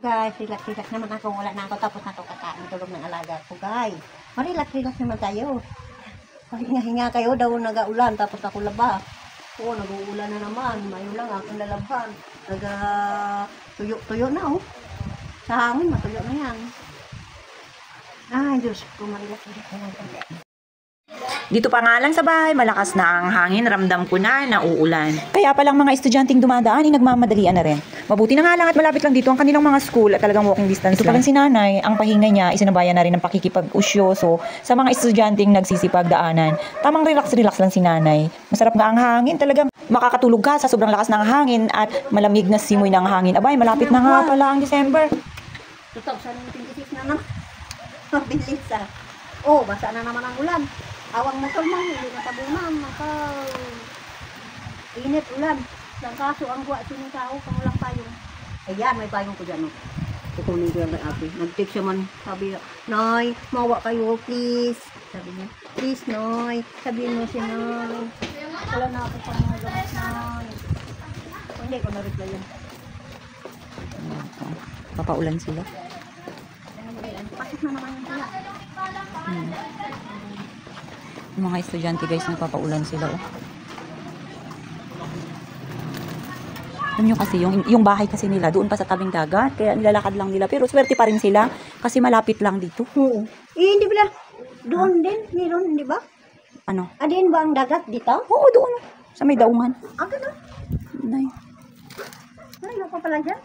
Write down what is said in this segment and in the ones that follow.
guys. Relax naman ako. Wala na ako. Tapos na ito kakain. Tulog ng alaga ko guys. Relax naman tayo. Hinga kayo daw nag-aulan. Tapos ako laba. Oo, nag-uulan na naman. Mayo lang akong lalabhan. Tuyo na oh. Sa hangin, matuyo na yan. Ay, Diyos ko. Relax naman tayo. Dito pa nga lang sa bahay, malakas na ang hangin, ramdam ko na uulan. Kaya palang mga estudyanteng dumadaan, nagmamadalian na rin. Mabuti na nga lang at malapit lang dito ang kanilang mga school at talagang walking distance lang. Ito palang si nanay, ang pahinga niya, isinabayan na rin ng pakikipag-usyoso sa mga estudyanteng nagsisipag daanan. Tamang relax lang si nanay. Masarap nga ang hangin, talagang makakatulog ka sa sobrang lakas ng hangin at malamig na simoy ng hangin. Abay, malapit na nga pala ang December. 2026 na naman. Mabilis ah. Oh, basa na naman ang ulan. Awang motor man, hindi natabunan. Init ulan. Ang kaso, ang guwa sinitao, kung walang payong. Ayan, may payong ko dyan. No? Kukunin ko yan kay ate. Nag-text siya man, sabi niya, Nay, mawa kayo, please. Sabi niya, please, Nay. Sabihin mo si Nay. Wala na ako pang mga gamit, Nay. Hindi ko na-reply yan. Papaulan sila. Pasok na naman yung sila. Yung mga estudyante guys, nagpapaulan sila oh. Alam nyo kasi, yung bahay kasi nila, doon pa sa tabing dagat, kaya nilalakad lang nila. Pero swerte pa rin sila, kasi malapit lang dito. Oo. Hindi ba? Doon din, meron, di ba? Ano? Adin ba ang dagat dito? Oo, doon. Sa may daungan. Gano'n? Nay. Ay, pa pala dyan?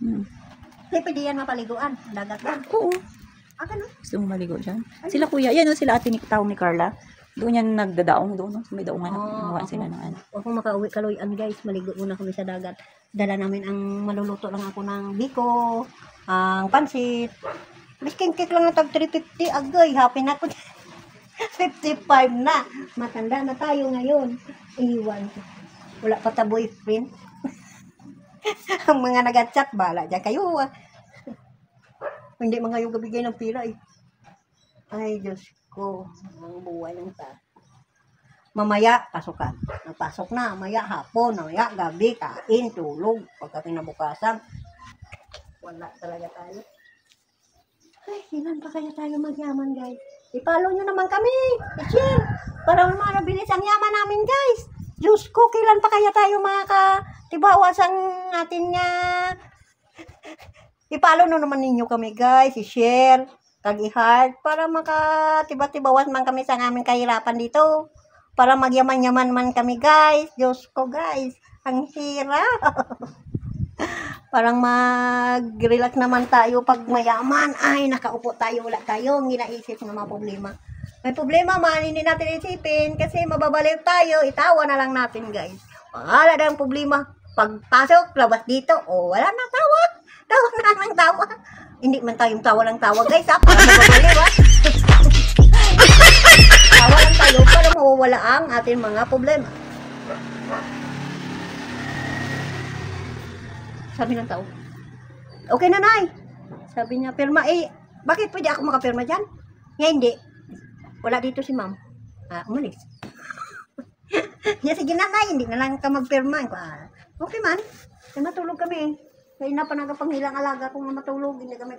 Hindi pwede yan mapaliguan. Dagat yan. Oo. Gano'n? Gusto mo maligo dyan? Sila kuya, yan o sila ate ni tao ni Carla. Doon yan nagdadaong doon, sa may daungan. Gumawa sila ng ano. Huwag kong makauwi kaloyan guys, maligo muna kami sa dagat. Dala namin ang maluluto lang ako ng biko, ang pansit. Bisking cake lang na tag 350 agay, happy na ako. 55 na. Matanda na tayo ngayon. Iwan. Wala pa ta boyfriend. Ang mga nag-chat, bala dyan kayo. Hindi mga yung gabigay ng pila eh. Ay, Diyos ko. Ang buhay ng ta. Mamaya, pasukan. Nagpasok na. Mamaya, hapon. Mamaya, gabi, kain, tulog. Pagka kinabukasan. Wala talaga tayo. Ay, ilan pa kaya tayo magyaman, guys? I-follow nyo naman kami. I-share. Para naman nabilis ang yaman namin, guys. Diyos ko, kailan pa kaya tayo makatibawas ang atin nga. I-follow nyo naman ninyo kami, guys. I-share. Kag-i-heart. Para makatibawas man kami sa aming kahirapan dito. Para magyaman-yaman man kami, guys. Diyos ko, guys. Ang hirap. Parang mag-relax naman tayo pag mayaman. Ay, nakaupo tayo. Wala tayong ginaisip ng mga problema. May problema man, hindi natin isipin. Kasi mababaliw tayo. Itawa na lang natin, guys. Wala na ang problema. Pagpasok, labas dito. O, wala nang tawa. Tawa na lang tawa. Hindi man tayong tawa lang tawa, guys. Ha? Para mababaliw, ha? Tawa lang tayo para mawawala ang ating mga problema. Sabi ng tao, okay na, Nay. Sabi niya, pirma bakit pwede ako makapirma dyan? Nga hindi. Wala dito si ma'am. Umalis. Sige na, Nay, hindi na lang ka magpirma. Okay man. Matulog kami. Kaya na pa nagapanghilang alaga kung matulog, hindi kami